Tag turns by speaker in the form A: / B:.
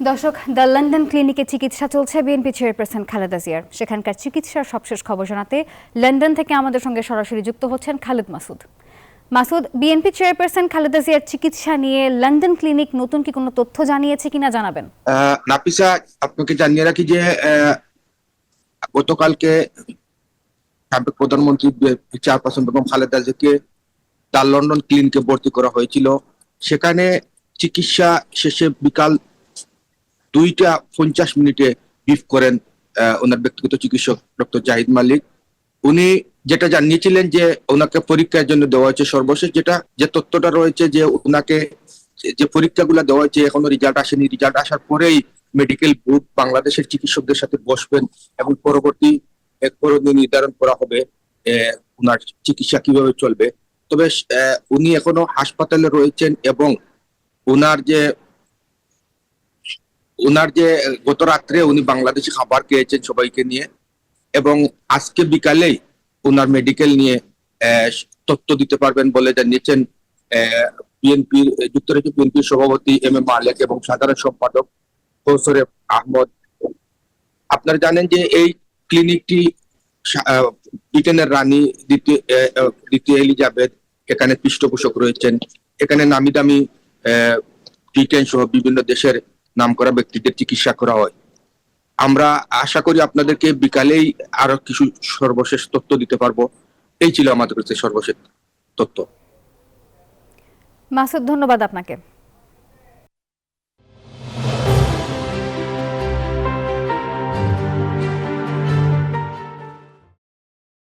A: দর্শক, the London ক্লিনিকে চিকিৎসা চলছে বিএনপি চেয়ারপারসন খালেদা জিয়ার। সেখানকার চিকিৎসার সবশেষ খবর জানাতে লন্ডন থেকে আমাদের সঙ্গে সরাসরি যুক্ত হচ্ছেন খালেদ মাসুদ। মাসুদ, বিএনপি চেয়ারপারসন খালেদা জিয়ার চিকিৎসা নিয়ে লন্ডন ক্লিনিক নতুন কি কোনো তথ্য জানিয়েছে কিনা জানাবেন?
B: নাফিসা, আপনাকে জানিয়ে রাখি যে গতকালকে সাবেক প্রধানমন্ত্রী চেয়ারপারসন বেগম খালেদা জিয়াকে দ্য লন্ডন ক্লিনিকে ভর্তি করা হয়েছিল। সেখানে চিকিৎসা শেষে বিকাল 2টা 50 ব্রিফ করেন ওনার ব্যক্তিগত চিকিৎসক ডক্টর জাহিদ মালিক। উনি যেটা জানিয়েছিলেন যে ওনাকে পরীক্ষার জন্য দেওয়া হয়েছে সর্বশেষ যে তথ্যটা রয়েছে যে ওনাকে যে পরীক্ষাগুলো দেওয়া হয়েছে এখনো রেজাল্ট আসেনি। রেজাল্ট আসার পরেই মেডিকেল বোর্ড বাংলাদেশের চিকিৎসকদের সাথে বসবেন এবং পরবর্তী এক করণীয় নির্ধারণ করা হবে ওনার চিকিৎসা কিভাবে চলবে। তবে উনি এখনো হাসপাতালে রয়েছেন এবং ওনার যে গত রাত্রে উনি বাংলাদেশি খাবার খেয়েছেন সবাইকে নিয়ে, এবং আজকে বিকালেই ওনার মেডিকেল নিয়ে তথ্য দিতে পারবেন বলে জানিয়েছেন বিএনপির যুক্তরাজ্য বিএনপির সভাপতি এম মালেক এবং সাধারণ সম্পাদক কৌসরে আহমদ। আপনারা জানেন যে এই ক্লিনিকটি ব্রিটেনের রানী দ্বিতীয় এলিজাবেথ এখানে পৃষ্ঠপোষক রয়েছেন। এখানে নামি দামি ব্রিটেন সহ বিভিন্ন দেশের নামকরা ব্যক্তিদের চিকিৎসা করা হয়। আমরা আশা করি আপনাদেরকে বিকালেই আরো কিছু সর্বশেষ তথ্য দিতে পারবো। এই ছিল আমাদের কাছে সর্বশেষ তথ্য।
A: মাসুদ, ধন্যবাদ আপনাকে।